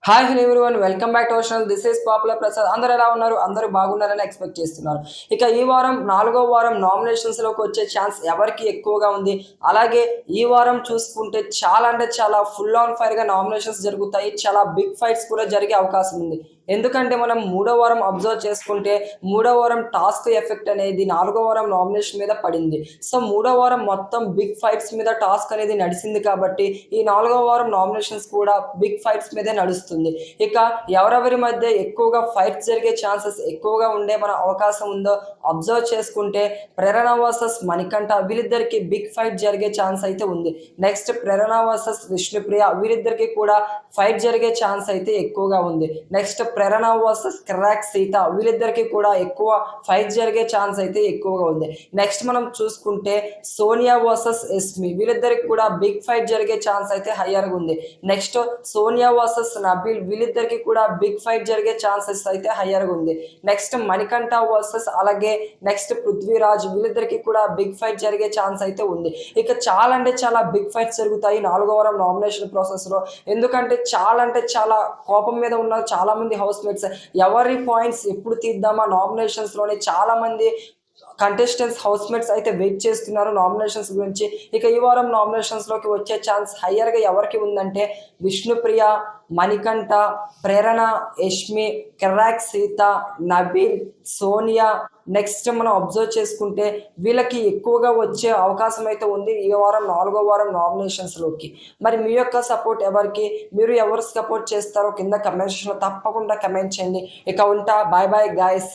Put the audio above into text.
Hi hello everyone welcome back to our channel. This is popular Prasad. అందరూ ఎలా ఉన్నారు? అందరూ బాగున్నారని ఎక్స్పెక్ట్ చేస్తున్నారు. ఇక ఈ వారం 4వ వారం నామినేషన్స్‌లోకి వచ్చే ఛాన్స్ ఎవరికి ఎక్కువగా ఉంది? అలాగే ఈ వారం చూసుకుంటే చాలా అంటే చాలా ఫుల్ ఆన్ ఫైర్‌గా నామినేషన్స్ జరుగుతాయి. చాలా బిగ్ ఫైట్స్ కూడా జరిగే అవకాశం ఉంది. ఎందుకంటే మనం మూడో వారం అబ్జర్వ్ చేసుకుంటే మూడో వారం టాస్క్ ఎఫెక్ట్ అనేది 4వ వారం నామినేషన్ మీద పడింది. సో మూడో వారం మొత్తం బిగ్ ఫైట్స్ మీద టాస్క్ అనేది నడిచింది కాబట్టి ఈ 4వ వారం నామినేషన్స్ కూడా బిగ్ ఫైట్స్ మీదే నడుస్తుంది. ఇక ఎవరెవరి మధ్య ఎక్కువగా ఫైట్స్ జరిగే ఛాన్సెస్ ఎక్కువగా ఉండే మన అవకాశం ఉందో అబ్జర్వ్ చేసుకుంటే ప్రేరణ వర్సెస్ మణికంఠ వీళ్ళిద్దరికి బిగ్ ఫైట్ జరిగే ఛాన్స్ అయితే ఉంది. నెక్స్ట్ ప్రేరణ వర్సెస్ విష్ణుప్రియ వీరిద్దరికి కూడా ఫైట్ జరిగే ఛాన్స్ అయితే ఎక్కువగా ఉంది. నెక్స్ట్ ప్రేరణ వర్సెస్ క్రాక్ సీత వీళ్ళిద్దరికి కూడా ఎక్కువ ఫైట్ జరిగే ఛాన్స్ అయితే ఎక్కువగా ఉంది. నెక్స్ట్ మనం చూసుకుంటే సోనియా వర్సెస్ ఎస్మి వీళ్ళిద్దరికి కూడా బిగ్ ఫైట్ జరిగే ఛాన్స్ అయితే హయ్యర్గా ఉంది. నెక్స్ట్ సోనియా వర్సెస్ నబీల్ వీళ్ళిద్దరికి కూడా బిగ్ ఫైట్ జరిగే ఛాన్సెస్ అయితే హయ్యర్గా ఉంది. నెక్స్ట్ మణికంఠ వర్సెస్ అలాగే నెక్స్ట్ పృథ్వీరాజ్ వీళ్ళిద్దరికి కూడా బిగ్ ఫైట్ జరిగే ఛాన్స్ అయితే ఉంది. ఇక చాలా అంటే చాలా బిగ్ ఫైట్స్ జరుగుతాయి 4వ వారం నామినేషన్ ప్రాసెస్లో. ఎందుకంటే చాలా అంటే చాలా కోపం మీద ఉన్న చాలా మంది హౌస్ మేట్స్ ఎవరి పాయింట్స్ ఎప్పుడు తీద్దామా నామినేషన్స్లోనే చాలా మంది కంటెస్టెంట్స్ హౌస్ మేట్స్ అయితే వెయిట్ చేస్తున్నారు నామినేషన్స్ గురించి. ఇక ఈ వారం నామినేషన్స్లోకి వచ్చే ఛాన్స్ హయ్యర్గా ఎవరికి ఉందంటే విష్ణుప్రియ, మణికంఠ, ప్రేరణ, యష్మి, కెరాక్ సీత, నబీల్, సోనియా. నెక్స్ట్ మనం అబ్జర్వ్ చేసుకుంటే వీళ్ళకి ఎక్కువగా వచ్చే అవకాశం అయితే ఉంది ఈ వారం 4వ వారం నామినేషన్స్లోకి. మరి మీ యొక్క సపోర్ట్ ఎవరికి? మీరు ఎవరు సపోర్ట్ చేస్తారో కింద కమెంట్ సెక్షన్లో తప్పకుండా కమెంట్ చేయండి. ఇక ఉంటా, బాయ్ బాయ్ గాయస్.